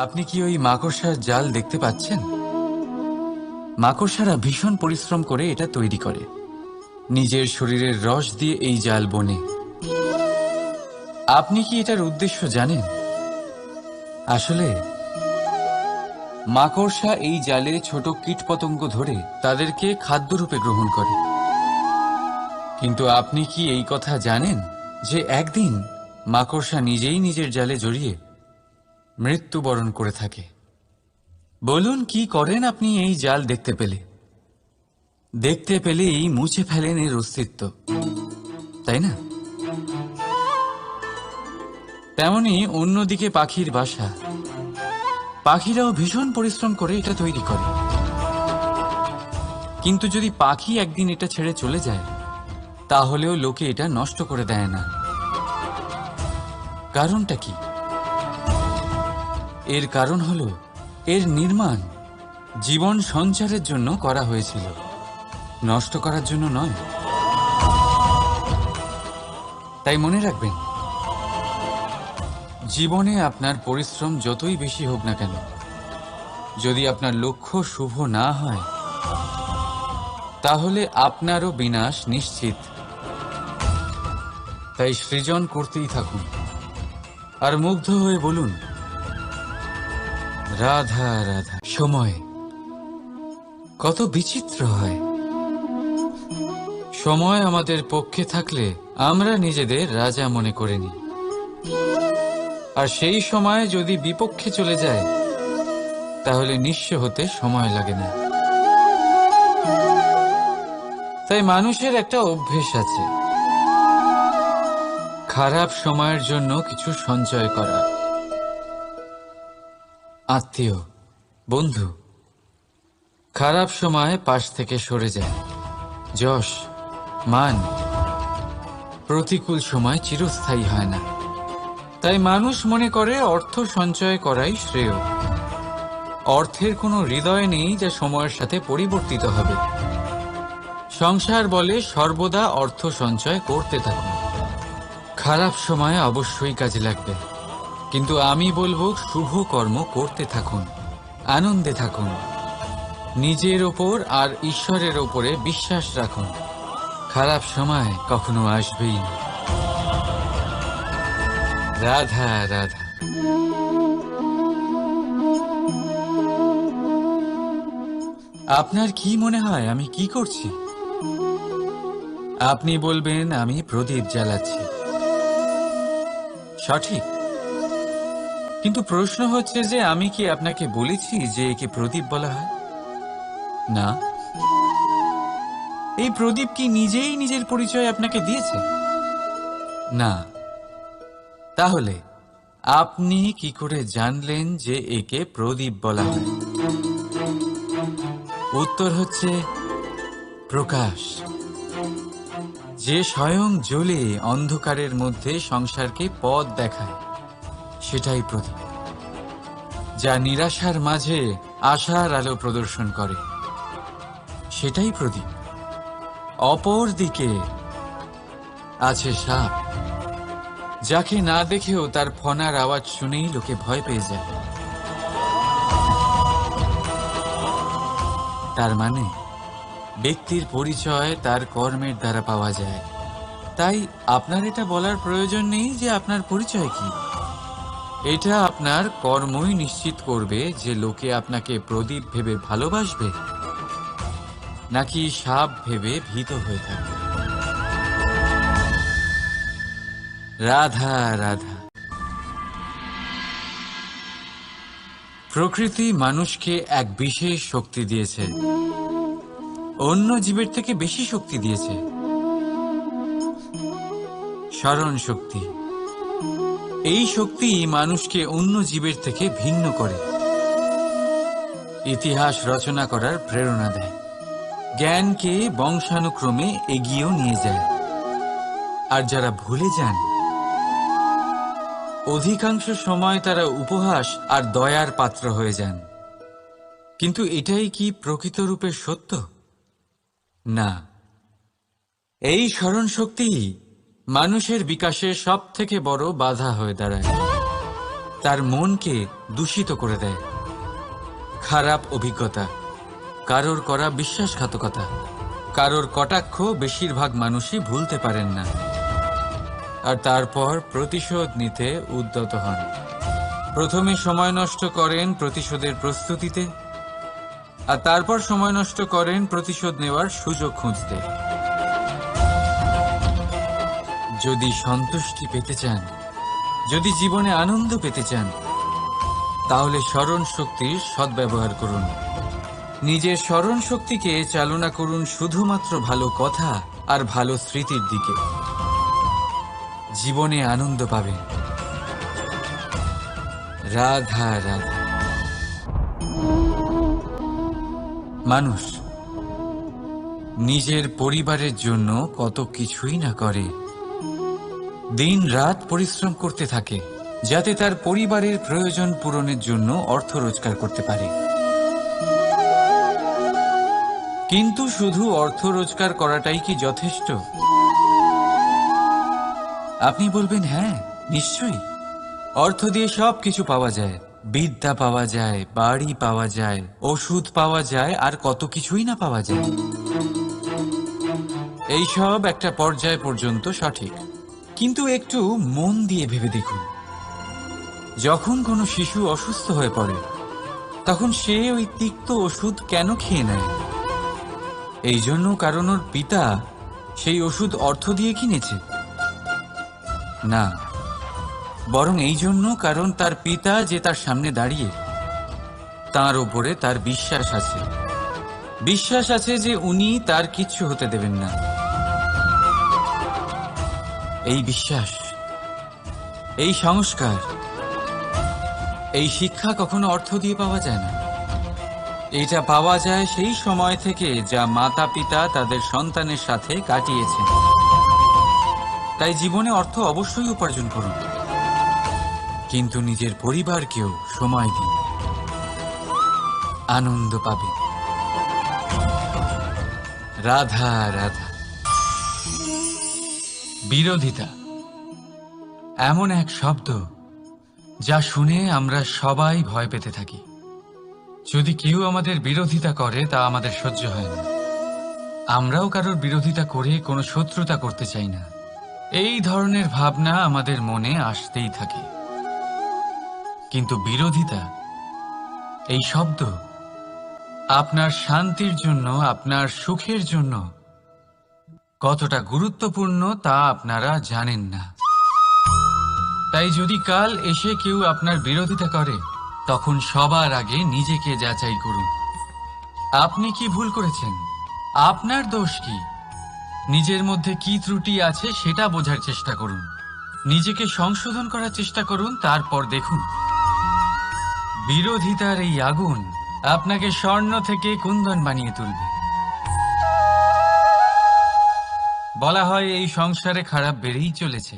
আপনি কি ওই মাকড়সার জাল দেখতে পাচ্ছেন? মাকড়সারা ভীষণ পরিশ্রম করে এটা তৈরি করে। নিজের শরীরের রস দিয়ে এই জাল বোনে। আপনি কি এটার উদ্দেশ্য জানেন? আসলে মাকড়সা এই জালে ছোট কীটপতঙ্গ ধরে তাদেরকে খাদ্যরূপে গ্রহণ করে। কিন্তু আপনি কি এই কথা জানেন যে একদিন মাকড়সা নিজেই নিজের জালে জড়িয়ে মৃত্যুবরণ করে থাকে? বলুন, কি করেন আপনি এই জাল দেখতে পেলেই মুছে ফেলেন এর অস্তিত্ব, তাই না? তেমনি অন্যদিকে পাখির বাসা, পাখিরাও ভীষণ পরিশ্রম করে এটা তৈরি করে। কিন্তু যদি পাখি একদিন এটা ছেড়ে চলে যায়, তাহলেও লোকে এটা নষ্ট করে দেয় না। কারণটা কি? এর কারণ হলো এর নির্মাণ জীবন সঞ্চারের জন্য করা হয়েছিল, নষ্ট করার জন্য নয়। তাই মনে রাখবেন, জীবনে আপনার পরিশ্রম যতই বেশি হোক না কেন, যদি আপনার লক্ষ্য শুভ না হয়, তাহলে আপনারও বিনাশ নিশ্চিত। তাই সৃজন করতেই থাকুন আর মুগ্ধ হয়ে বলুন, রাধা রাধা। সময় কত বিচিত্র হয়। সময় আমাদের পক্ষে থাকলে আমরা নিজেদের রাজা মনে করে নিই, আর সেই সময় যদি বিপক্ষে চলে যায়, তাহলে নিঃস্ব হতে সময় লাগে না। তাই মানুষের একটা অভ্যেস আছে, খারাপ সময়ের জন্য কিছু সঞ্চয় করা। আত্মীয়, বন্ধু খারাপ সময় পাশ থেকে সরে যায়। যশ, মান প্রতিকূল সময় চিরস্থায়ী হয় না। তাই মানুষ মনে করে অর্থ সঞ্চয় করাই শ্রেয়। অর্থের কোনো হৃদয় নেই যা সময়ের সাথে পরিবর্তিত হবে। সংসার বলে সর্বদা অর্থ সঞ্চয় করতে থাকুন। খারাপ সময় অবশ্যই কাজে লাগবে, কিন্তু আমি বলবো শুভ কর্ম করতে থাকুন, আনন্দে থাকুন, নিজের ওপর আর ঈশ্বরের ওপরে বিশ্বাস রাখুন। খারাপ সময় কখনো আসবেই না। রাধা রাধা। আপনার কি মনে হয় আমি কি করছি? আপনি বলবেন আমি প্রদীপ জ্বালাচ্ছি। সঠিক, কিন্তু প্রশ্ন হচ্ছে যে আমি কি আপনাকে বলেছি যে একে প্রদীপ বলা হয়? না। এই প্রদীপ কি নিজেই নিজের পরিচয় আপনাকে দিয়েছে? না। তাহলে আপনি কি করে জানলেন যে একে প্রদীপ বলা হয়? উত্তর হচ্ছে প্রকাশ, যে স্বয়ং জ্বলে অন্ধকারের মধ্যে সংসারকে পথ দেখায়, সেটাই প্রদীপ। যা নিরাশার মাঝে আশার আলো প্রদর্শন করে, সেটাই প্রদীপ। অপর দিকে আছে সাপ, যাকে না দেখেও তার ফনার আওয়াজ শুনেই লোকে ভয় পেয়ে যায়। তার মানে ব্যক্তির পরিচয় তার কর্মের দ্বারা পাওয়া যায়। তাই আপনার এটা বলার প্রয়োজন নেই যে আপনার পরিচয় কি। এটা আপনার কর্মই নিশ্চিত করবে যে লোকে আপনাকে প্রদীপ ভেবে ভালোবাসবে নাকি সাপ ভেবে ভীত হয়ে থাকবে। রাধা রাধা। প্রকৃতি মানুষকে এক বিশেষ শক্তি দিয়েছে, অন্য জীবের থেকে বেশি শক্তি দিয়েছে। স্মরণ শক্তি। এই শক্তি মানুষকে অন্য জীবের থেকে ভিন্ন করে, ইতিহাস রচনা করার প্রেরণা দেয়, জ্ঞানকে বংশানুক্রমে এগিয়েও নিয়ে যায়। আর যারা ভুলে যান, অধিকাংশ সময় তারা উপহাস আর দয়ার পাত্র হয়ে যান। কিন্তু এটাই কি প্রকৃত রূপে সত্য? না। এই স্মরণ শক্তি মানুষের বিকাশে সব থেকে বড় বাধা হয়ে দাঁড়ায়। তার মনকে দূষিত করে দেয়। খারাপ অভিজ্ঞতা, কারোর করা বিশ্বাসঘাতকতা, কারোর কটাক্ষ বেশিরভাগ মানুষই ভুলতে পারেন না, আর তারপর প্রতিশোধ নিতে উদ্যত হন। প্রথমে সময় নষ্ট করেন প্রতিশোধের প্রস্তুতিতে, আর তারপর সময় নষ্ট করেন প্রতিশোধ নেওয়ার সুযোগ খুঁজতে। যদি সন্তুষ্টি পেতে চান, যদি জীবনে আনন্দ পেতে চান, তাহলে স্মরণ শক্তির সদ্ব্যবহার করুন। নিজের স্মরণ শক্তিকে চালনা করুন শুধুমাত্র ভালো কথা আর ভালো স্মৃতির দিকে। জীবনে আনন্দ পাবেন। রাধা রাধা। মানুষ নিজের পরিবারের জন্য কত কিছুই না করে, দিন রাত পরিশ্রম করতে থাকে যাতে তার পরিবারের প্রয়োজন পূরণের জন্য অর্থ রোজগার করতে পারে। কিন্তু শুধু অর্থ রোজগার করাটাই কি যথেষ্ট? আপনি বলবেন, হ্যাঁ নিশ্চয়ই, অর্থ দিয়ে সব কিছু পাওয়া যায়, বিদ্যা পাওয়া যায়, বাড়ি পাওয়া যায়, ওষুধ পাওয়া যায়, আর কত কিছুই না পাওয়া যায়। এই সব একটা পর্যায় পর্যন্ত সঠিক, কিন্তু একটু মন দিয়ে ভেবে দেখুন, যখন কোনো শিশু অসুস্থ হয়ে পড়ে তখন সে ওই তিক্ত ওষুধ কেন খেয়ে নেয়? এই জন্য কারণ ওর পিতা সেই ওষুধ অর্থ দিয়ে কিনেছে? না, বরং এই জন্য কারণ তার পিতা যে তার সামনে দাঁড়িয়ে, তার ওপরে তার বিশ্বাস আছে। বিশ্বাস আছে যে উনি তার কিচ্ছু হতে দেবেন না। এই বিশ্বাস, এই সংস্কার, এই শিক্ষা কখনো অর্থ দিয়ে পাওয়া যায় না। এটা পাওয়া যায় সেই সময় থেকে যা মাতা পিতা তাদের সন্তানের সাথে কাটিয়েছেন। তাই জীবনে অর্থ অবশ্যই উপার্জন করুন, কিন্তু নিজের পরিবারকেও সময় দিন, আনন্দ পাবে। রাধা রাধা। বিরোধিতা এমন এক শব্দ যা শুনে আমরা সবাই ভয় পেতে থাকি। যদি কেউ আমাদের বিরোধিতা করে তা আমাদের সহ্য হয় না। আমরাও কারোর বিরোধিতা করে কোনো শত্রুতা করতে চাই না। এই ধরনের ভাবনা আমাদের মনে আসতেই থাকে। কিন্তু বিরোধিতা, এই শব্দ আপনার শান্তির জন্য, আপনার সুখের জন্য কতটা গুরুত্বপূর্ণ তা আপনারা জানেন না। তাই যদি কাল এসে কেউ আপনার বিরোধিতা করে, তখন সবার আগে নিজেকে যাচাই করুন। আপনি কি ভুল করেছেন? আপনার দোষ কি? নিজের মধ্যে কি ত্রুটি আছে সেটা বোঝার চেষ্টা করুন। নিজেকে সংশোধন করার চেষ্টা করুন, তারপর দেখুন বিরোধিতার এই আগুন আপনাকে স্বর্ণ থেকে কুন্দন বানিয়ে তুলবে। বলা হয় এই সংসারে খারাপ বেড়েই চলেছে,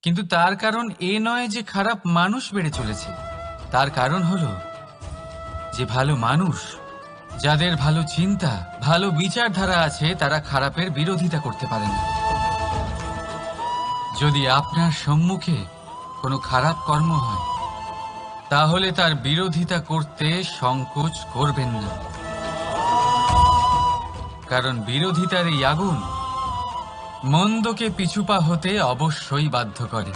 কিন্তু তার কারণ এ নয় যে খারাপ মানুষ বেড়ে চলেছে। তার কারণ হলো যে ভালো মানুষ, যাদের ভালো চিন্তা, ভালো বিচারধারা আছে, তারা খারাপের বিরোধিতা করতে পারে না। যদি আপনার সম্মুখে কোনো খারাপ কর্ম হয়, তাহলে তার বিরোধিতা করতে সংকোচ করবেন না, কারণ বিরোধিতার এই আগুন মন্দকে পিছুপা হতে অবশ্যই বাধ্য করে।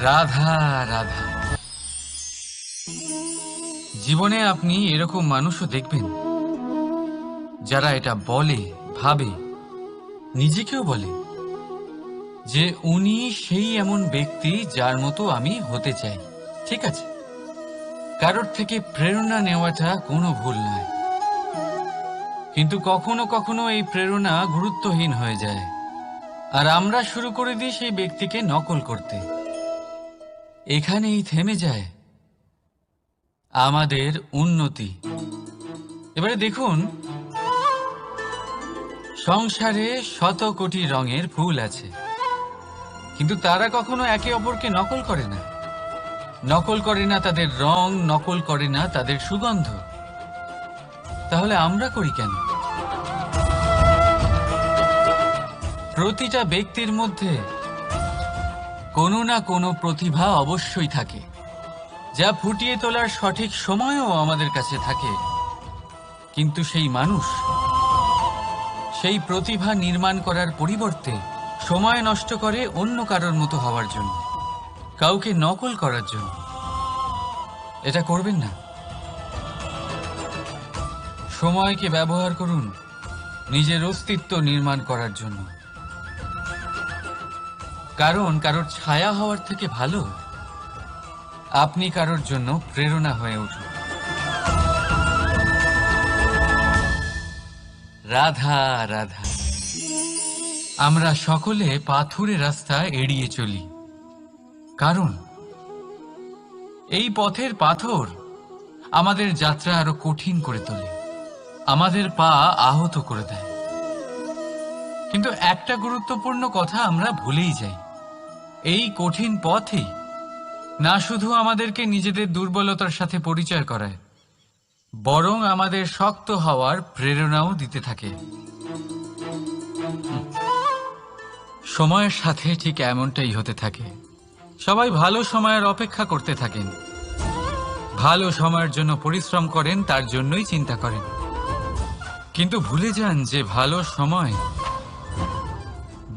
রাধা রাধা। জীবনে আপনি এরকম মানুষও দেখবেন যারা এটা বলে, ভাবে, নিজেকেও বলে যে উনি সেই এমন ব্যক্তি যার মতো আমি হতে চাই। ঠিক আছে, কারোর থেকে প্রেরণা নেওয়াটা কোনো ভুল নয়, কিন্তু কখনো কখনো এই প্রেরণা গুরুত্বহীন হয়ে যায়, আর আমরা শুরু করে দিই সেই ব্যক্তিকে নকল করতে। এখানেই থেমে যায় আমাদের উন্নতি। এবারে দেখুন, সংসারে শত কোটি রঙের ফুল আছে, কিন্তু তারা কখনো একে অপরকে নকল করে না। নকল করে না তাদের রং, নকল করে না তাদের সুগন্ধ। তাহলে আমরা করি কেন? প্রতিটা ব্যক্তির মধ্যে কোনো না কোনো প্রতিভা অবশ্যই থাকে, যা ফুটিয়ে তোলার সঠিক সময়ও আমাদের কাছে থাকে। কিন্তু সেই মানুষ সেই প্রতিভা নির্মাণ করার পরিবর্তে সময় নষ্ট করে অন্য কারোর মতো হওয়ার জন্য, কাউকে নকল করার জন্য। এটা করবেন না। সময়কে ব্যবহার করুন নিজের অস্তিত্ব নির্মাণ করার জন্য। কারণ কারোর ছায়া হওয়ার থেকে ভালো আপনি কারোর জন্য প্রেরণা হয়ে উঠুন। রাধা রাধা। আমরা সকলে পাথুরে রাস্তা এড়িয়ে চলি, কারণ এই পথের পাথর আমাদের যাত্রা আরো কঠিন করে তোলে, আমাদের পা আহত করে দেয়। কিন্তু একটা গুরুত্বপূর্ণ কথা আমরা ভুলেই যাই, এই কঠিন পথই না শুধু আমাদেরকে নিজেদের দুর্বলতার সাথে পরিচয় করায়, বরং আমাদের শক্ত হওয়ার প্রেরণাও দিতে থাকে। সময়ের সাথে ঠিক এমনটাই হতে থাকে। সবাই ভালো সময়ের অপেক্ষা করতে থাকেন, ভালো সময়ের জন্য পরিশ্রম করেন, তার জন্যই চিন্তা করেন। কিন্তু ভুলে যান যে ভালো সময়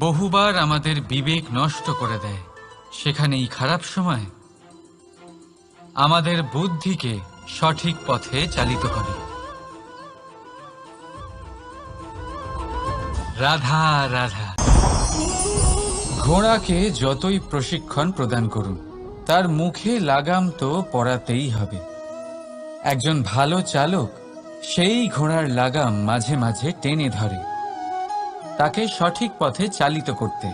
বহুবার আমাদের বিবেক নষ্ট করে দেয়। সেখানেই খারাপ সময় আমাদের বুদ্ধিকে সঠিক পথে চালিত করে। রাধা রাধা। ঘোড়াকে যতই প্রশিক্ষণ প্রদান করুন, তার মুখে লাগাম তো পরাতেই হবে। একজন ভালো চালক সেই ঘোড়ার লাগাম মাঝে মাঝে টেনে ধরে, তাকে সঠিক পথে চালিত করতে,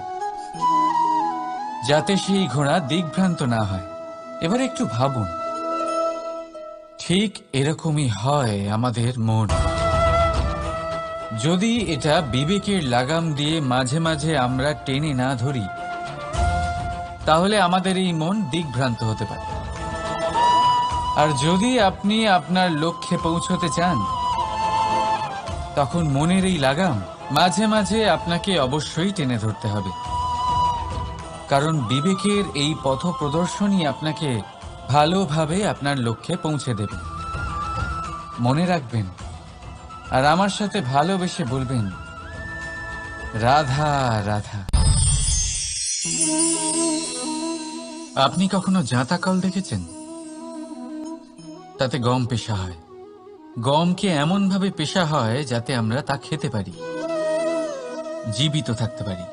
যাতে সেই ঘোড়া দিগ্ভ্রান্ত না হয়। এবার একটু ভাবুন, ঠিক এরকমই হয় আমাদের মন। যদি এটা বিবেকের লাগাম দিয়ে মাঝে মাঝে আমরা টেনে না ধরি, তাহলে আমাদের এই মন দিগ্ভ্রান্ত হতে পারে। আর যদি আপনি আপনার লক্ষ্যে পৌঁছতে চান, তখন মনের এই লাগাম মাঝে মাঝে আপনাকে অবশ্যই টেনে ধরতে হবে। কারণ বিবেকের এই পথ প্রদর্শনই আপনাকে ভালোভাবে আপনার লক্ষ্যে পৌঁছে দেবে। মনে রাখবেন, আর আমার সাথে ভালোবেসে বলবেন, রাধা রাধা। আপনি কখনো জাঁতা কল দেখেছেন? তাতে গম পেষা হয়। গমকে এমন ভাবে পেষা হয় যাতে আমরা তা খেতে পারি, জীবিত থাকতে পারি।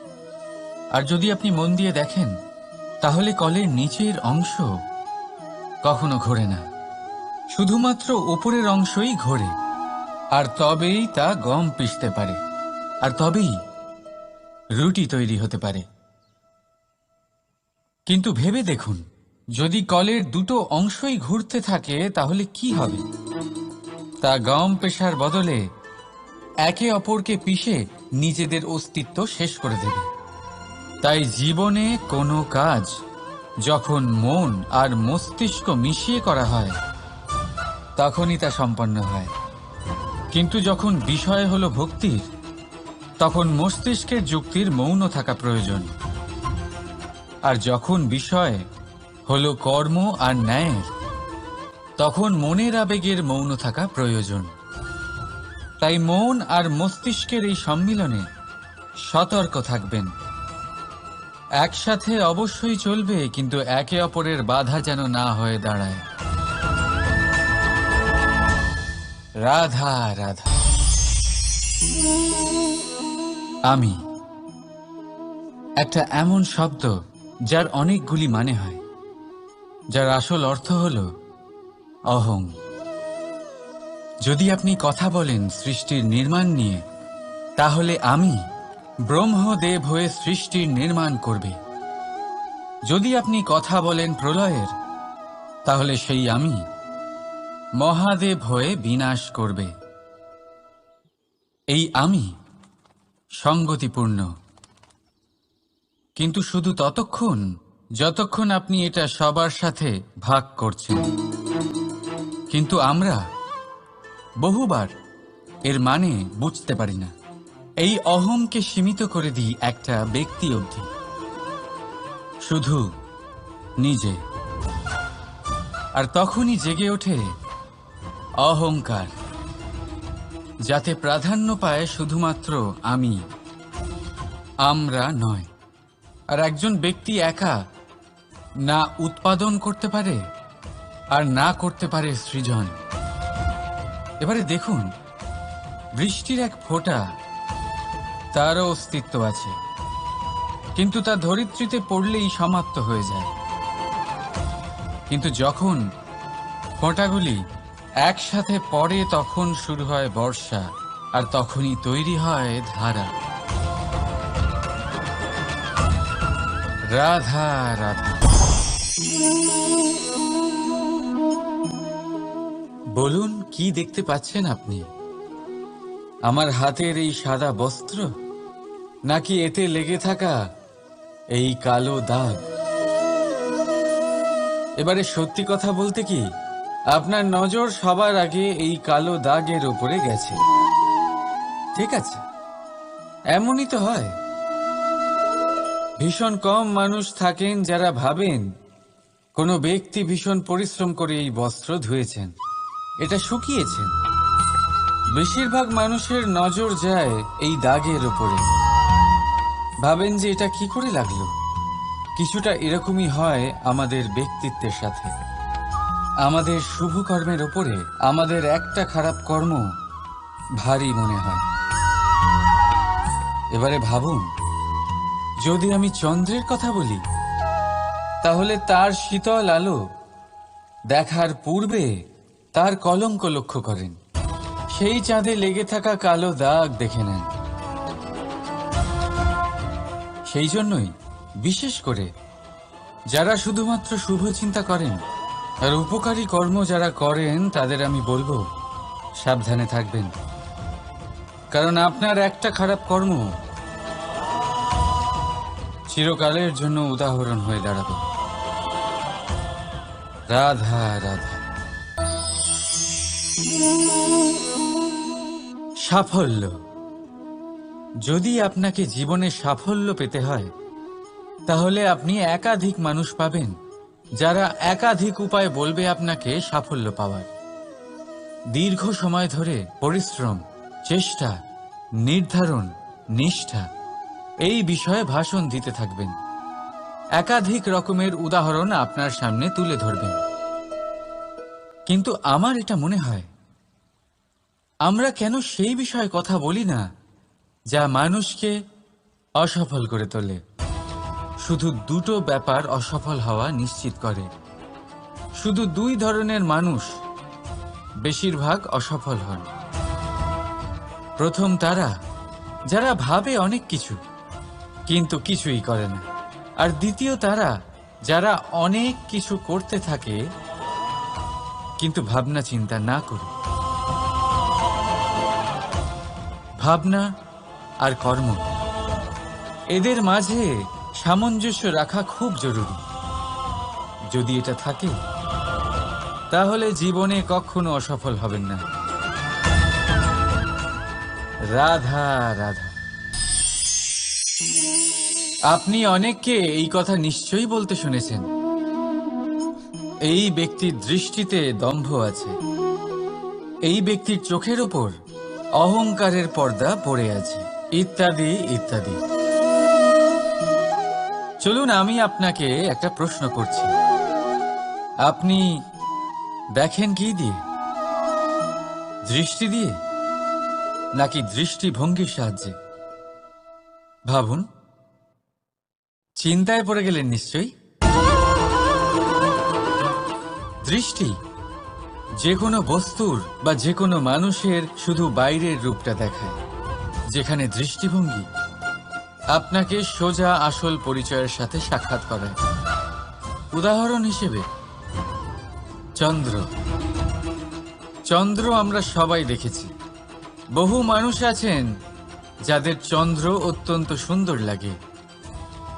আর যদি আপনি মন দিয়ে দেখেন, তাহলে কলের নিচের অংশ কখনো ঘোরে না, শুধুমাত্র উপরের অংশই ঘোরে। আর তবেই তা গম পিষতে পারে, আর তবেই রুটি তৈরি হতে পারে। কিন্তু ভেবে দেখুন, যদি কলের দুটো অংশই ঘুরতে থাকে, তাহলে কি হবে? তা গম পেশার বদলে একে অপরকে পিষে নিজেদের অস্তিত্ব শেষ করে দেবে। তাই জীবনে কোনো কাজ যখন মন আর মস্তিষ্ক মিশিয়ে করা হয়, তখনই তা সম্পন্ন হয়। কিন্তু যখন বিষয় হলো ভক্তির, তখন মস্তিষ্কের যুক্তির মৌন থাকা প্রয়োজন। আর যখন বিষয় হলো কর্ম আর ন্যায়ের, তখন মনের আবেগের মৌন থাকা প্রয়োজন। তাই মন আর মস্তিষ্কের এই সম্মিলনে সতর্ক থাকবেন। একসাথে অবশ্যই চলবে, কিন্তু একে অপরের বাধা যেন না হয়ে দাঁড়ায়। রাধা রাধা। আমি একটা এমন শব্দ যার অনেকগুলি মানে হয়, যার আসল অর্থ হল অহং। যদি আপনি কথা বলেন সৃষ্টির নির্মাণ নিয়ে, তাহলে আমি ব্রহ্মদেব হয়ে সৃষ্টির নির্মাণ করবে। যদি আপনি কথা বলেন প্রলয়ের, তাহলে সেই আমি মহাদেব হয়ে বিনাশ করবে। এই আমি সঙ্গতিপূর্ণ, কিন্তু শুধু ততক্ষণ যতক্ষণ আপনি এটা সবার সাথে ভাগ করছেন। কিন্তু আমরা বহুবার এর মানে বুঝতে পারি না। এই অহংকে সীমিত করে দিই একটা ব্যক্তি অবধি। শুধু নিজে। আর তখনই জেগে ওঠে অহংকার, যাতে প্রাধান্য পায় শুধুমাত্র আমি, আমরা নয়। আর একজন ব্যক্তি একা না উৎপাদন করতে পারে আর না করতে পারে সৃজন। এবারে দেখুন, বৃষ্টির এক ফোঁটা, তারও অস্তিত্ব আছে, কিন্তু তা ধরিত্রীতে পড়লেই সমাপ্ত হয়ে যায়। কিন্তু যখন ফোঁটাগুলি একসাথে পড়ে তখন শুরু হয় বর্ষা, আর তখনই তৈরি হয় ধারা। রাধা রাধা। বলুন, কি দেখতে পাচ্ছেন আপনি? আমার হাতের এই সাদা বস্ত্র, নাকি এতে লেগে থাকা এই কালো দাগ? এবারে সত্যি কথা বলতে কি, আপনার নজর সবার আগে এই কালো দাগের উপরে গেছে। ঠিক আছে, এমনই তো হয়। ভীষণ কম মানুষ থাকেন যারা ভাবেন কোনো ব্যক্তি ভীষণ পরিশ্রম করে এই বস্ত্র ধুয়েছেন, এটা শুকিয়েছেন। বেশিরভাগ মানুষের নজর যায় এই দাগের উপরে, ভাবেন যে এটা কি করে লাগলো। কিছুটা এরকমই হয় আমাদের ব্যক্তিত্বের সাথে। আমাদের শুভ কর্মের ওপরে আমাদের একটা খারাপ কর্ম ভারী মনে হয়। এবারে ভাবুন, যদি আমি চন্দ্রের কথা বলি, তাহলে তার শীতল আলো দেখার পূর্বে তার কলঙ্ক লক্ষ্য করেন, সেই চাঁদে লেগে থাকা কালো দাগ দেখে নেন। সেই জন্যই বিশেষ করে যারা শুধুমাত্র শুভ চিন্তা করেন আর উপকারী কর্ম যারা করেন, তাদের আমি বলবো সাবধানে থাকবেন। কারণ আপনার একটা খারাপ কর্ম চিরকালের জন্য উদাহরণ হয়ে দাঁড়াবে। রাধা রাধা। সাফল্য। যদি আপনাকে জীবনে সাফল্য পেতে হয়, তাহলে আপনি একাধিক মানুষ পাবেন যারা একাধিক উপায় বলবে আপনাকে সাফল্য পাওয়ার। দীর্ঘ সময় ধরে পরিশ্রম, চেষ্টা, নির্ধারণ, নিষ্ঠা এই বিষয়ে ভাষণ দিতে থাকবেন। একাধিক রকমের উদাহরণ আপনার সামনে তুলে ধরবেন। কিন্তু আমার এটা মনে হয়, আমরা কেন সেই বিষয়ে কথা বলি না যা মানুষকে অসফল করে তোলে? শুধু দুটো ব্যাপার অসফল হওয়া নিশ্চিত করে। শুধু দুই ধরনের মানুষ বেশিরভাগ অসফল হন। প্রথম তারা যারা ভাবে অনেক কিছু কিন্তু কিছুই করে না। আর দ্বিতীয় তারা যারা অনেক কিছু করতে থাকে কিন্তু ভাবনা চিন্তা না করে। ভাবনা আর কর্ম, এদের মাঝে সামঞ্জস্য রাখা খুব জরুরি। যদি এটা থাকে, তাহলে জীবনে কখনো অসফল হবেন না। রাধা রাধা। আপনি অনেককে এই কথা নিশ্চয়ই বলতে শুনেছেন, এই ব্যক্তির দৃষ্টিতে দম্ভ আছে, এই ব্যক্তির চোখের ওপর অহংকারের পর্দা পড়ে আছে, ইত্যাদি ইত্যাদি। চলুন, আমি আপনাকে একটা প্রশ্ন করছি। আপনি দেখেন কি দিয়ে? দৃষ্টি দিয়ে নাকি দৃষ্টিভঙ্গির সাহায্যে? ভাবুন। চিন্তায় পড়ে গেলেন নিশ্চয়ই। দৃষ্টি যে কোনো বস্তুর বা যে কোনো মানুষের শুধু বাইরের রূপটা দেখায়, যেখানে দৃষ্টিভঙ্গি আপনাকে সোজা আসল পরিচয়ের সাথে সাক্ষাৎ করায়। উদাহরণ হিসেবে চন্দ্র। চন্দ্র আমরা সবাই দেখেছি। বহু মানুষ আছেন যাদের চন্দ্র অত্যন্ত সুন্দর লাগে।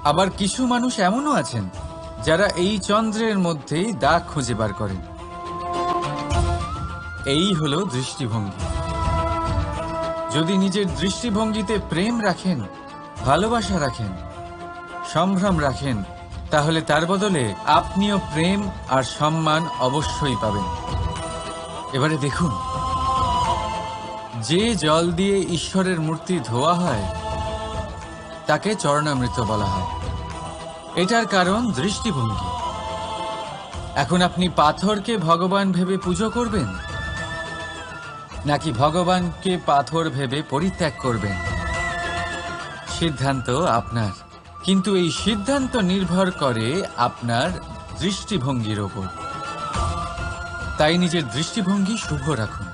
আবার কিছু মানুষ এমনও আছেন যারা এই চন্দ্রের মধ্যেই দাগ খুঁজে বার করেন। এই হলো দৃষ্টিভঙ্গি। যদি নিজের দৃষ্টিভঙ্গিতে প্রেম রাখেন, ভালোবাসা রাখেন, সম্ভ্রম রাখেন, তাহলে তার বদলে আপনিও প্রেম আর সম্মান অবশ্যই পাবেন। এবারে দেখুন, যে জল দিয়ে ঈশ্বরের মূর্তি ধোয়া হয় তাকে চরণামৃত বলা হয়। এটার কারণ দৃষ্টিভঙ্গি। এখন আপনি পাথরকে ভগবান ভেবে পুজো করবেন, নাকি ভগবানকে পাথর ভেবে পরিত্যাগ করবেন? সিদ্ধান্ত আপনার, কিন্তু এই সিদ্ধান্ত নির্ভর করে আপনার দৃষ্টিভঙ্গির ওপর। তাই নিজের দৃষ্টিভঙ্গি শুভ রাখুন,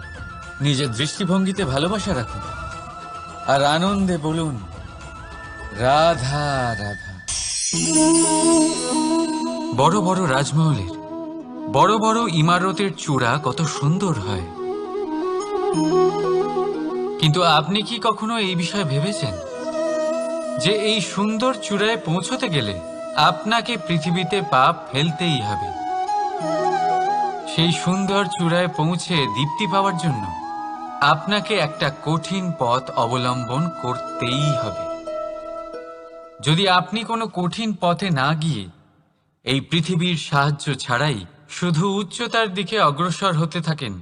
নিজের দৃষ্টিভঙ্গিতে ভালোবাসা রাখুন, আর আনন্দে বলুন রাধা রাধা। বড় বড় রাজমহলের বড় বড় ইমারতের চূড়া কত সুন্দর হয়, কিন্তু আপনি কি কখনো এই বিষয়ে ভেবেছেন যে এই সুন্দর চূড়ায় পৌঁছতে গেলে আপনাকে পৃথিবীতে পা ফেলতেই হবে? সেই সুন্দর চূড়ায় পৌঁছে দীপ্তি পাওয়ার জন্য আপনাকে একটা কঠিন পথ অবলম্বন করতেই হবে। যদি আপনি কোনো কঠিন পথে না গিয়ে এই পৃথিবীর সাহায্য ছাড়াই শুধু উচ্চতার দিকে অগ্রসর হতে থাকেন,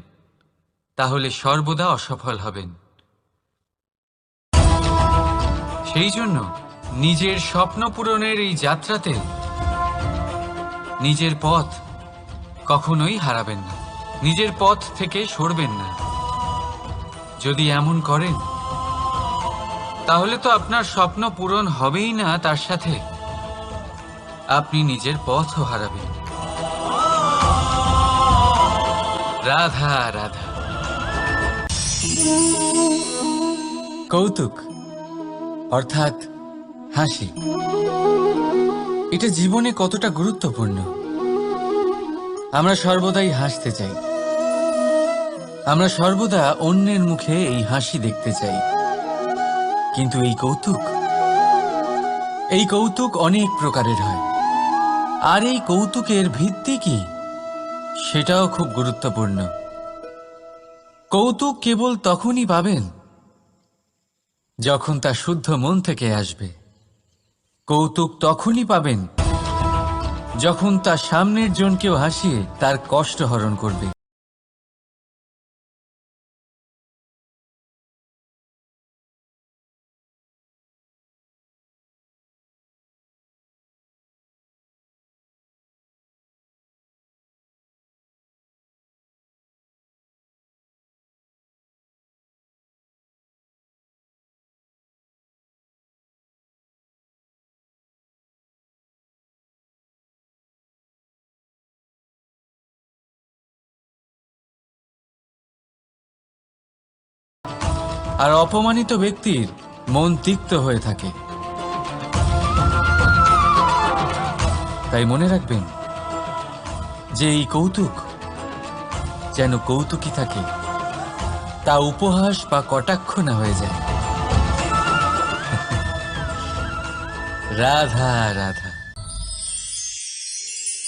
তাহলে সর্বদা অসফল হবেন। সেই জন্য নিজের স্বপ্ন পূরণের এই যাত্রাতে নিজের পথ কখনোই হারাবেন না, নিজের পথ থেকে সরবেন না। যদি এমন করেন তাহলে তো আপনার স্বপ্ন পূরণ হবেই না, তার সাথে আপনি নিজের পথও হারাবেন। রাধা রাধা। কৌতুক অর্থাৎ হাসি, এটা জীবনে কতটা গুরুত্বপূর্ণ। আমরা সর্বদাই হাসতে চাই, আমরা সর্বদা অন্যের মুখে এই হাসি দেখতে চাই। কিন্তু এই কৌতুক অনেক প্রকারের হয়, আর এই কৌতুকের ভিত্তি কি সেটাও খুব গুরুত্বপূর্ণ। কৌতুক কেবল তখনই পাবেন যখন তা শুদ্ধ মন থেকে আসবে। কৌতুক তখনই পাবেন যখন তা সামনের জনকেও হাসিয়ে তার কষ্ট হরণ করবে। আর অপমানিত ব্যক্তির মন তিক্ত হয়ে থাকে। তাই মনে রাখবেন যে এই কৌতুক যেন কৌতুকই থাকে, তা উপহাস বা কটাক্ষ না হয়ে যায়। রাধা রাধা।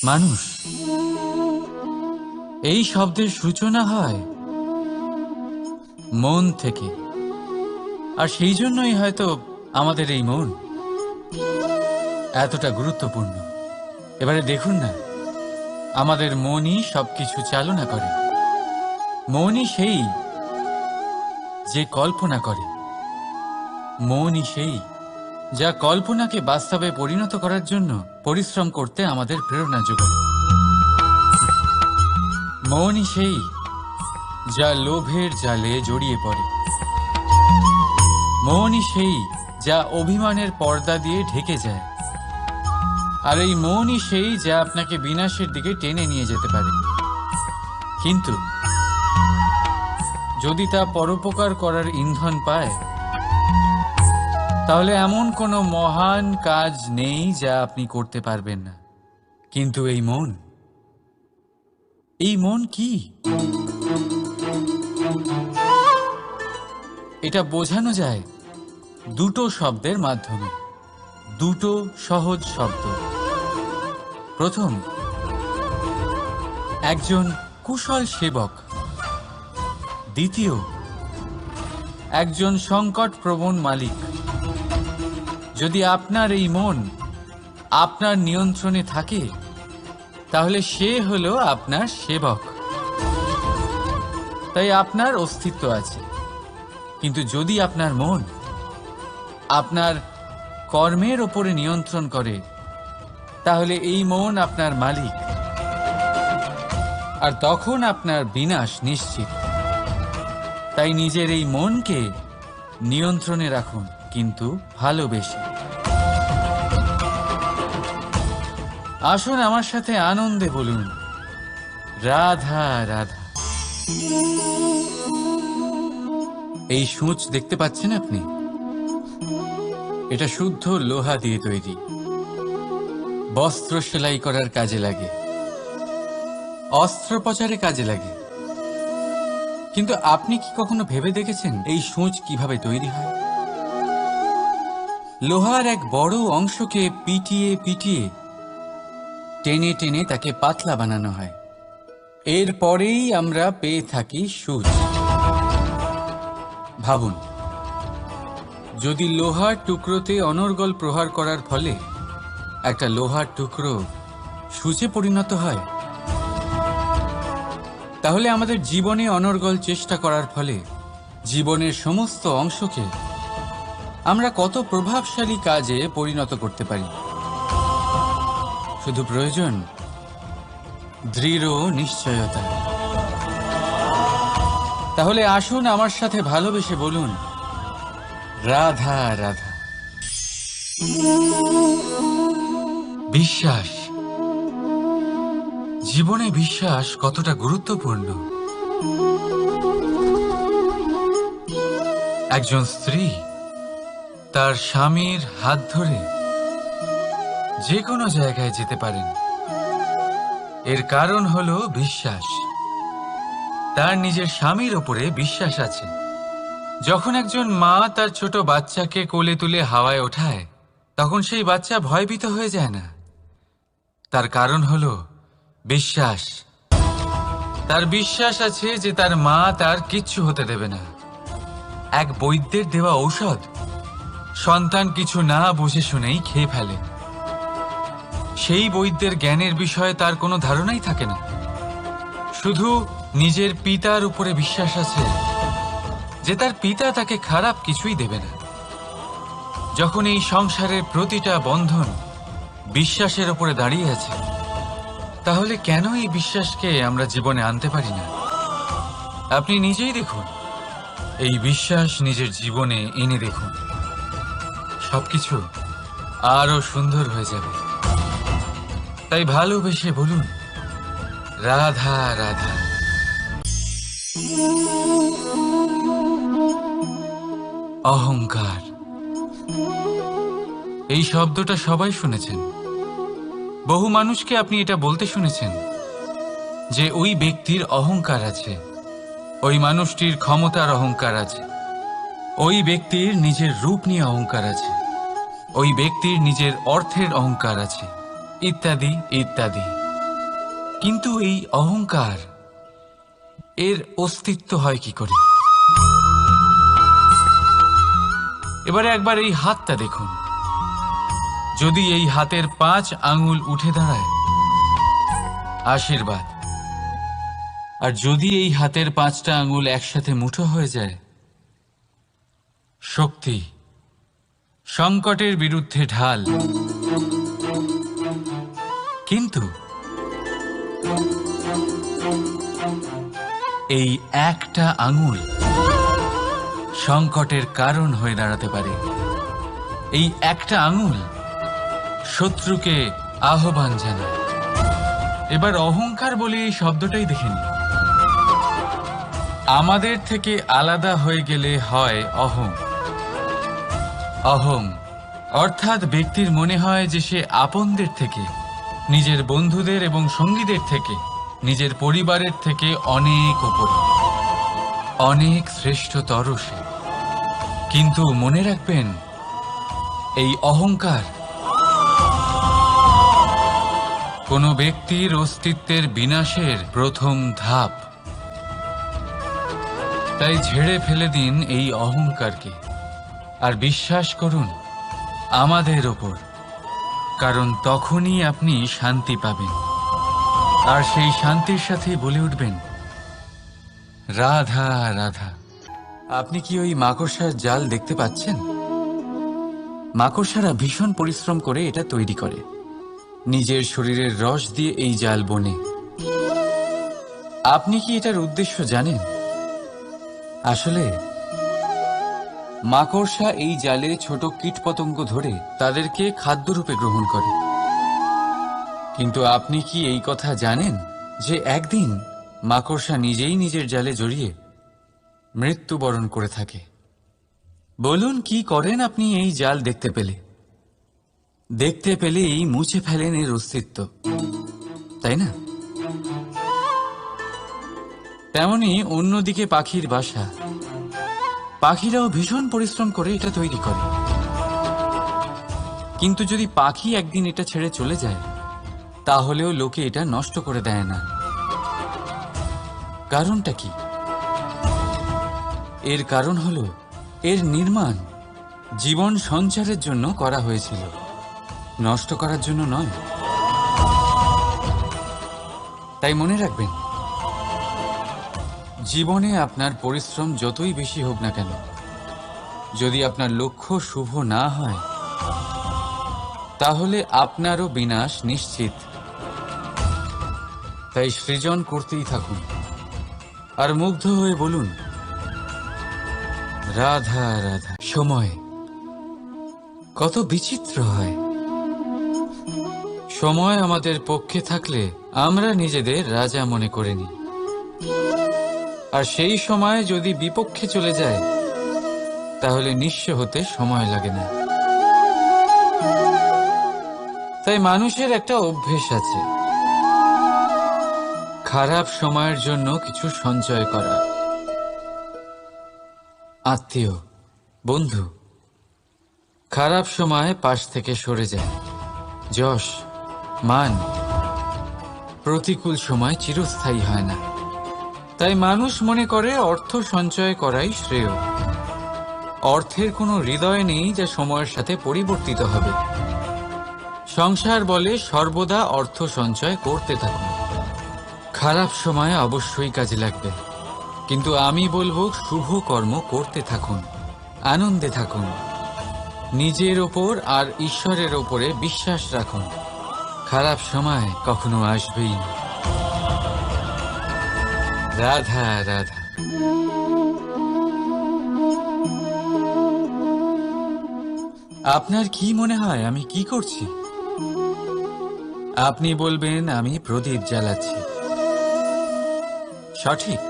মানুষ, এই শব্দের সূচনা হয় মন থেকে, আর সেই জন্যই হয়তো আমাদের এই মন এতটা গুরুত্বপূর্ণ। এবারে দেখুন না, আমাদের মনই সবকিছু চালনা করে। মনই সেই যে কল্পনা করে, মনই সেই যা কল্পনাকে বাস্তবে পরিণত করার জন্য পরিশ্রম করতে আমাদের প্রেরণা যোগায়। মনই সেই যা লোভের জালে জড়িয়ে পড়ে। মনই সেই যা অভিমানের পর্দা দিয়ে ঢেকে যায়। আর এই মনই সেই যা আপনাকে বিনাশের দিকে টেনে নিয়ে যেতে পারে। কিন্তু যদি তা পরোপকার করার ইন্ধন পায়, তাহলে এমন কোনো মহান কাজ নেই যা আপনি করতে পারবেন না। কিন্তু এই মন কি? এটা বোঝানো যায় দুটো শব্দের মাধ্যমে, দুটো সহজ শব্দ। প্রথম, একজন কুশল সেবক। দ্বিতীয়, একজন সংকটপ্রবণ মালিক। যদি আপনার এই মন আপনার নিয়ন্ত্রণে থাকে তাহলে সে হলো আপনার সেবক, তাই আপনার অস্তিত্ব আছে। কিন্তু যদি আপনার মন আপনার কর্মের ওপরে নিয়ন্ত্রণ করে তাহলে এই মন আপনার মালিক, আর তখন আপনার বিনাশ নিশ্চিত। তাই নিজের এই মনকে নিয়ন্ত্রণে রাখুন, কিন্তু ভালোবেসে। আসুন আমার সাথে আনন্দে বলুন, রাধা রাধা। এই সূঁচ দেখতে পাচ্ছেন আপনি? এটা শুদ্ধ লোহা দিয়ে তৈরি, বস্ত্র সেলাই করার কাজে লাগে, অস্ত্রোপচারে কাজে লাগে। কিন্তু আপনি কি কখনো ভেবে দেখেছেন এই সূঁচ কিভাবে তৈরি হয়? লোহার এক বড় অংশকে পিটিয়ে পিটিয়ে টেনে টেনে তাকে পাতলা বানানো হয়। এরপরেই আমরা পেয়ে থাকি সূঁচ। ভাবুন, যদি লোহার টুকরোতে অনর্গল প্রহার করার ফলে একটা লোহার টুকরো সূঁচে পরিণত হয়, তাহলে আমাদের জীবনে অনর্গল চেষ্টা করার ফলে জীবনের সমস্ত অংশকে আমরা কত প্রভাবশালী কাজে পরিণত করতে পারি। শুধু প্রয়োজন দৃঢ় নিশ্চয়তা। তাহলে আসুন আমার সাথে ভালোবেসে বলুন, রাধা রাধা। বিশ্বাস, জীবনে বিশ্বাস কতটা গুরুত্বপূর্ণ। একজন স্ত্রী তার স্বামীর হাত ধরে যে কোনো জায়গায় যেতে পারেন, এর কারণ হলো বিশ্বাস। তার নিজের স্বামীর ওপরে বিশ্বাস আছে। যখন একজন মা তার ছোট বাচ্চাকে কোলে তুলে হাওয়ায় ওঠায়, তখন সেই বাচ্চা ভয়ভীত হয়ে যায় না। তার কারণ হলো বিশ্বাস। তার বিশ্বাস আছে যে তার মা তার কিচ্ছু হতে দেবে না। এক বৈদ্যের দেওয়া ঔষধ সন্তান কিছু না বুঝে শুনেই খেয়ে ফেলে। সেই বৈদ্যের জ্ঞানের বিষয়ে তার কোনো ধারণাই থাকে না। শুধু নিজের পিতার উপরে বিশ্বাস আছে যে তার পিতা তাকে খারাপ কিছুই দেবে না। যখন এই সংসারের প্রতিটা বন্ধন বিশ্বাসের উপরে দাঁড়িয়ে আছে, তাহলে কেন এই বিশ্বাসকে আমরা জীবনে আনতে পারি না? আপনি নিজেই দেখুন, এই বিশ্বাস নিজের জীবনে এনে দেখুন, সবকিছু আরো সুন্দর হয়ে যাবে। তাই ভালোবেসে বলুন, রাধা রাধা। অহংকার, এই শব্দটা সবাই শুনেছেন। বহু মানুষকে আপনি এটা বলতে শুনেছেন যে ওই ব্যক্তির অহংকার আছে, ওই মানুষটির ক্ষমতার অহংকার আছে, ওই ব্যক্তির নিজের রূপ নিয়ে অহংকার আছে, ওই ব্যক্তির নিজের অর্থের অহংকার আছে, ইত্যাদি ইত্যাদি। কিন্তু এই অহংকার, এর অস্তিত্ব হয় কি করে? এবারে একবার এই হাতটা দেখুন। যদি এই হাতের 5 আঙ্গুল উঠে দাঁড়ায়, আশীর্বাদ। আর যদি এই হাতের 5টা আঙ্গুল একসাথে মুঠো হয়ে যায়, শক্তি, সংকটের বিরুদ্ধে ঢাল। কিন্তু এই একটা আঙ্গুল সংকটের কারণ হয়ে দাঁড়াতে পারে। এই একটা আঙ্গুল শত্রুকে আহ্বান জানায়। এবার অহংকার বলে এই শব্দটাই দেখে নিন। আমাদের থেকে আলাদা হয়ে গেলে হয় অহং। অহং অর্থাৎ ব্যক্তির মনে হয় যে সে আপনদের থেকে, নিজের বন্ধুদের এবং সঙ্গীদের থেকে, নিজের পরিবারের থেকে অনেক উপরে, অনেক শ্রেষ্ঠতর সে। কিন্তু মনে রাখবেন, এই অহংকার কোনো ব্যক্তির অস্তিত্বের বিনাশের প্রথম ধাপ। তাই ঝেড়ে ফেলে দিন এই অহংকারকে, আর বিশ্বাস করুন আমাদের ওপর, কারণ তখনই আপনি শান্তি পাবেন, আর সেই শান্তির সাথে বলে উঠবেন, রাধা রাধা। আপনি কি ওই মাকড়সার জাল দেখতে পাচ্ছেন? মাকড়সারা ভীষণ পরিশ্রম করে এটা তৈরি করে, নিজের শরীরের রস দিয়ে এই জাল বোনে। আপনি কি এটার উদ্দেশ্য জানেন? আসলে মাকড়সা এই জালে ছোট কীটপতঙ্গ ধরে তাদেরকে খাদ্যরূপে গ্রহণ করে। কিন্তু আপনি কি এই কথা জানেন যে একদিন মাকড়সা নিজেই নিজের জালে জড়িয়ে মৃত্যুবরণ করে থাকে? বলুন, কি করেন আপনি এই জাল দেখতে পেলেই মুছে ফেলেন এর অস্তিত্ব, তাই না? তেমনি অন্যদিকে পাখির বাসা, পাখিরাও ভীষণ পরিশ্রম করে এটা তৈরি করে। কিন্তু যদি পাখি একদিন এটা ছেড়ে চলে যায়, তাহলেও লোকে এটা নষ্ট করে দেয় না। কারণটা কি? এর কারণ হলো এর নির্মাণ জীবন সঞ্চারের জন্য করা হয়েছিল, নষ্ট করার জন্য নয়। তাই মনে রাখবেন, জীবনে আপনার পরিশ্রম যতই বেশি হোক না কেন, যদি আপনার লক্ষ্য শুভ না হয়, তাহলে আপনারও বিনাশ নিশ্চিত। তাই সৃজন করতেই থাকুন আর মুগ্ধ হয়ে বলুন, রাধা রাধা। সময় কত বিচিত্র হয়। সময় আমাদের পক্ষে থাকলে আমরা নিজেদের রাজা মনে করে নিই, আর সেই সময় যদি বিপক্ষে চলে যায়, তাহলে নিঃস্ব হতে সময় লাগে না। তাই মানুষের একটা অভ্যেস আছে, খারাপ সময়ের জন্য কিছু সঞ্চয় করা। আত্মীয়, বন্ধু খারাপ সময় পাশ থেকে সরে যায়। যশ, মান প্রতিকূল সময় চিরস্থায়ী হয় না। তাই মানুষ মনে করে অর্থ সঞ্চয় করাই শ্রেয়। অর্থের কোনো হৃদয় নেই যা সময়ের সাথে পরিবর্তিত হবে। সংসার বলে সর্বদা অর্থ সঞ্চয় করতে থাকুন। খারাপ সময় অবশ্যই কাজে লাগবে, কিন্তু আমি বলবো শুভ কর্ম করতে থাকুন, আনন্দে থাকুন, নিজের ওপর আর ঈশ্বরের ওপরে বিশ্বাস রাখুন। খারাপ সময় কখনো আসবেই না। রাধা রাধা। আপনার কি মনে হয় আমি কি করছি? আপনি বলবেন আমি প্রদীপ জ্বালাচ্ছি। সঠিক,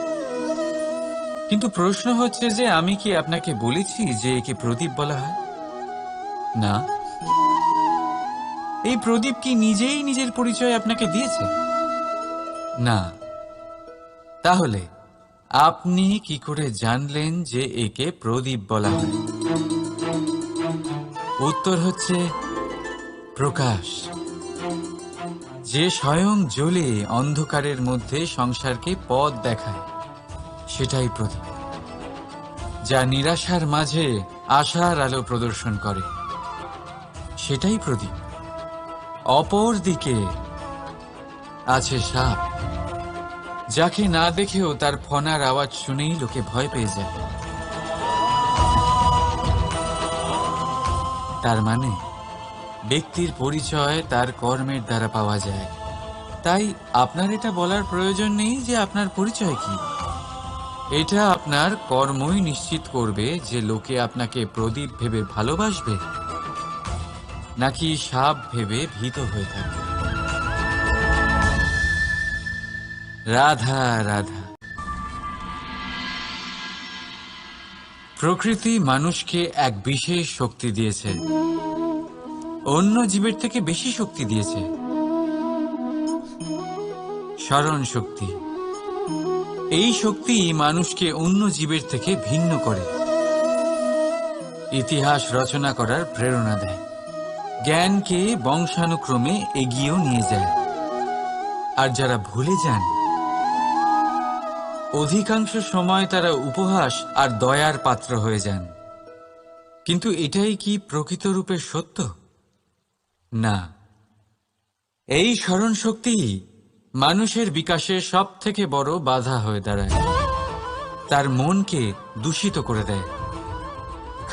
কিন্তু প্রশ্ন হচ্ছে যে আমি কি আপনাকে বলেছি যে একে প্রদীপ বলা হয়? না। এই প্রদীপ কি নিজেই নিজের পরিচয় আপনাকে দিয়েছে? না। তাহলে আপনি কি করে জানলেন যে একে প্রদীপ বলা হয়? উত্তর হচ্ছে প্রকাশ, যে স্বয়ং জ্বলে অন্ধকারের মধ্যে সংসারকে পথ দেখায়, সেটাই প্রদীপ। যা নিরাশার মাঝে আশার আলো প্রদর্শন করে, সেটাই প্রদীপ। অপর দিকে আছে সাপ, যাকে না দেখেও তার ফনার আওয়াজ শুনেই লোকে ভয় পেয়ে যায়। তার মানে ব্যক্তির পরিচয় তার কর্মের দ্বারা পাওয়া যায়। তাই আপনার এটা বলার প্রয়োজন নেই যে আপনার পরিচয় কি। এটা আপনার কর্মই নিশ্চিত করবে যে লোকে আপনাকে প্রদীপ ভেবে ভালোবাসবে নাকি সাপ ভেবে ভীত হয়ে থাকবে। রাধা রাধা। প্রকৃতি মানুষকে এক বিশেষ শক্তি দিয়েছে, অন্য জীবের থেকে বেশি শক্তি দিয়েছে। স্মরণ শক্তি। এই শক্তি মানুষকে অন্য জীবের থেকে ভিন্ন করে, ইতিহাস রচনা করার প্রেরণা দেয়, জ্ঞানকে বংশানুক্রমে এগিয়েও নিয়ে যায়। আর যারা ভুলে যান, অধিকাংশ সময় তারা উপহাস আর দয়ার পাত্র হয়ে যান। কিন্তু এটাই কি প্রকৃত রূপে সত্য? না, এই স্মরণ শক্তি মানুষের বিকাশের সব থেকে বড় বাধা হয়ে দাঁড়ায়। তার মনকে দূষিত করে দেয়।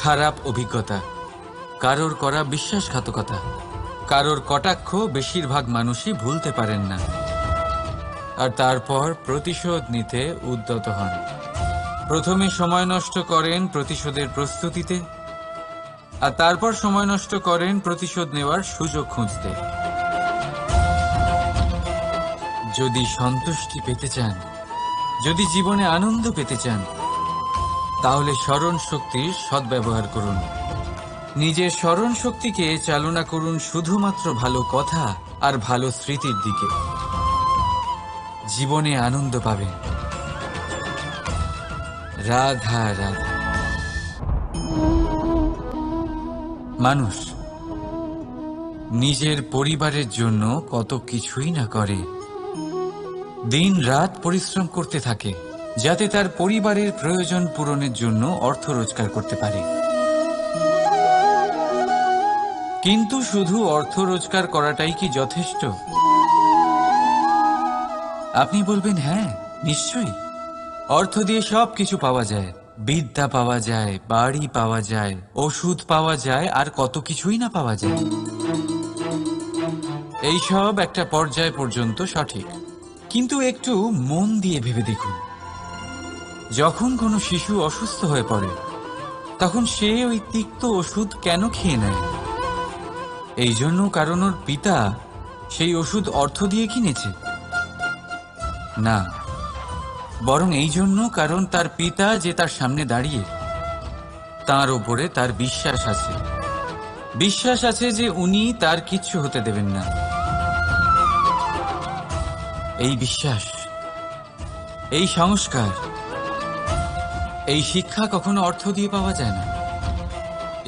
খারাপ অভিজ্ঞতা, কারোর করা বিশ্বাসঘাতকতা, কারোর কটাক্ষ বেশিরভাগ মানুষই ভুলতে পারেন না, আর তারপর প্রতিশোধ নিতে উদ্যত হন। প্রথমে সময় নষ্ট করেন প্রতিশোধের প্রস্তুতিতে, আর তারপর সময় নষ্ট করেন প্রতিশোধ নেওয়ার সুযোগ খুঁজতে। যদি সন্তুষ্টি পেতে চান, যদি জীবনে আনন্দ পেতে চান, তাহলে স্মরণ শক্তির সদ্ব্যবহার করুন। নিজের স্মরণ শক্তিকে চালনা করুন শুধুমাত্র ভালো কথা আর ভালো স্মৃতির দিকে। জীবনে আনন্দ পাবেন। রাধা রাধা। মানুষ নিজের পরিবারের জন্য কত কিছুই না করে, দিন রাত পরিশ্রম করতে থাকে যাতে তার পরিবারের প্রয়োজন পূরণের জন্য অর্থ রোজগার করতে পারে। কিন্তু শুধু অর্থ রোজগার করাটাই কি যথেষ্ট? আপনি বলবেন, হ্যাঁ নিশ্চয়ই, অর্থ দিয়ে সব কিছু পাওয়া যায়, বিদ্যা পাওয়া যায়, বাড়ি পাওয়া যায়, ওষুধ পাওয়া যায়, আর কত কিছুই না পাওয়া যায়। এই সব একটা পর্যায় পর্যন্ত সঠিক, কিন্তু একটু মন দিয়ে ভেবে দেখুন, যখন কোনো শিশু অসুস্থ হয়ে পড়ে তখন সে ওই তিক্ত ওষুধ কেন খেয়ে নেয়? এই জন্য কারণ ওর পিতা সেই ওষুধ অর্থ দিয়ে কিনেছে? না, বরং এই জন্য কারণ তার পিতা যে তার সামনে দাঁড়িয়ে, তার ওপরে তার বিশ্বাস আছে। বিশ্বাস আছে যে উনি তার কিচ্ছু হতে দেবেন না। এই বিশ্বাস, এই সংস্কার, এই শিক্ষা কখনো অর্থ দিয়ে পাওয়া যায় না।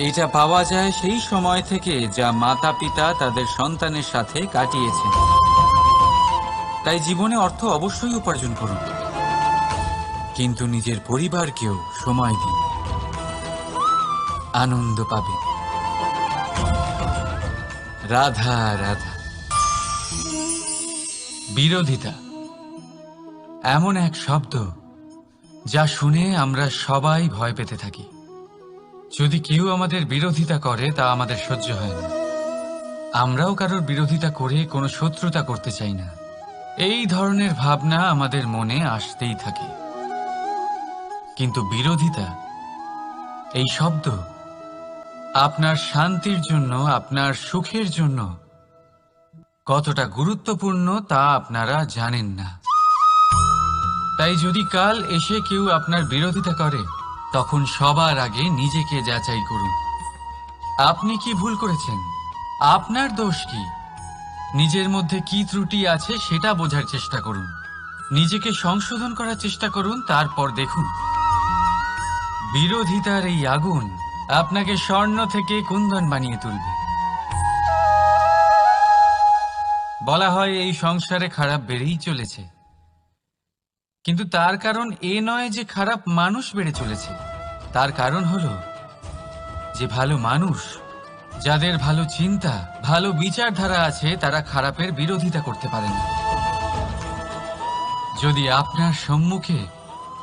এটা পাওয়া যায় সেই সময় থেকে যা মাতা পিতা তাদের সন্তানের সাথে কাটিয়েছেন। তাই জীবনে অর্থ অবশ্যই উপার্জন করুন, কিন্তু নিজের পরিবারকেও সময় দিন, আনন্দ পাবে। রাধা রাধা। বিরোধিতা এমন এক শব্দ যা শুনে আমরা সবাই ভয় পেতে থাকি। যদি কেউ আমাদের বিরোধিতা করে তা আমাদের সহ্য হয় না। আমরাও কারোর বিরোধিতা করে কোনো শত্রুতা করতে চাই না। এই ধরনের ভাবনা আমাদের মনে আসতেই থাকে। কিন্তু বিরোধিতা, এই শব্দ আপনার শান্তির জন্য, আপনার সুখের জন্য কতটা গুরুত্বপূর্ণ তা আপনারা জানেন না। তাই যদি কাল এসে কেউ আপনার বিরোধিতা করে, তখন সবার আগে নিজেকে যাচাই করুন। আপনি কি ভুল করেছেন? আপনার দোষ কি? নিজের মধ্যে কি ত্রুটি আছে সেটা বোঝার চেষ্টা করুন। নিজেকে সংশোধন করার চেষ্টা করুন, তারপর দেখুন বিরোধিতার এই আগুন আপনাকে স্বর্ণ থেকে কুন্দন বানিয়ে তুলবে। বলা হয় এই সংসারে খারাপ বেড়েই চলেছে, কিন্তু তার কারণ এ নয় যে খারাপ মানুষ বেড়ে চলেছে। তার কারণ হলো যে ভালো মানুষ, যাদের ভালো চিন্তা, ভালো বিচারধারা আছে, তারা খারাপের বিরোধিতা করতে পারে না। যদি আপনার সম্মুখে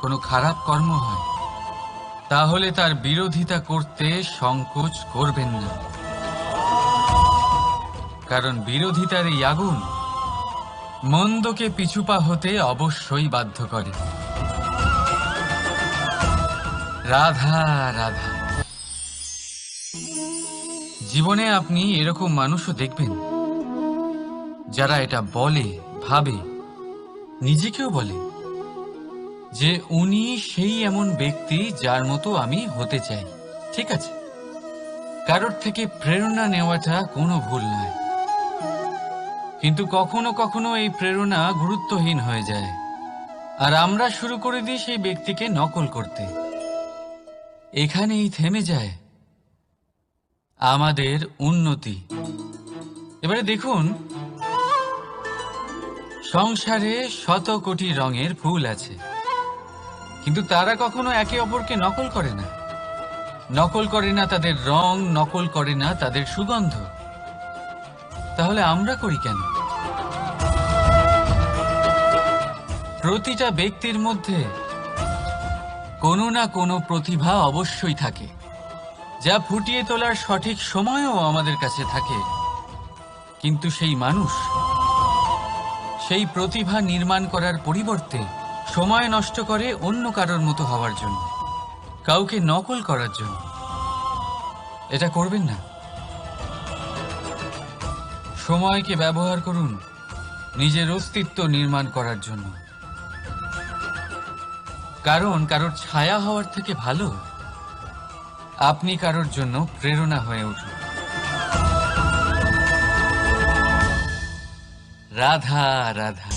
কোনো খারাপ কর্ম হয়, তাহলে তার বিরোধিতা করতে সংকোচ করবেন না, কারণ বিরোধিতার এই আগুন মন্দকে পিছুপা হতে অবশ্যই বাধ্য করে। রাধা রাধা। জীবনে আপনি এরকম মানুষও দেখবেন যারা এটা বলে, ভাবে, নিজেকেও বলে যে উনি সেই এমন ব্যক্তি যার মতো আমি হতে চাই। ঠিক আছে, কারোর থেকে প্রেরণা নেওয়াটা কোনো ভুল নয়, কিন্তু কখনো কখনো এই প্রেরণা গুরুত্বহীন হয়ে যায়, আর আমরা শুরু করে দিই সেই ব্যক্তিকে নকল করতে। এখানেই থেমে যায় আমাদের উন্নতি। এবারে দেখুন, সংসারে শত কোটি রঙের ফুল আছে, কিন্তু তারা কখনো একে অপরকে নকল করে না। নকল করে না তাদের রং, নকল করে না তাদের সুগন্ধ। তাহলে আমরা করি কেন? প্রতিটা ব্যক্তির মধ্যে কোনো না কোনো প্রতিভা অবশ্যই থাকে, যা ফুটিয়ে তোলার সঠিক সময়ও আমাদের কাছে থাকে। কিন্তু সেই মানুষ সেই প্রতিভা নির্মাণ করার পরিবর্তে সময় নষ্ট করে অন্য কারোর মতো হওয়ার জন্য, কাউকে নকল করার জন্য। এটা করবেন না। সময়কে ব্যবহার করুন নিজের অস্তিত্ব নির্মাণ করার জন্য। কারণ কারোর ছায়া হওয়ার থেকে ভালো আপনি কারোর জন্য প্রেরণা হয়ে উঠুন। রাধা রাধা।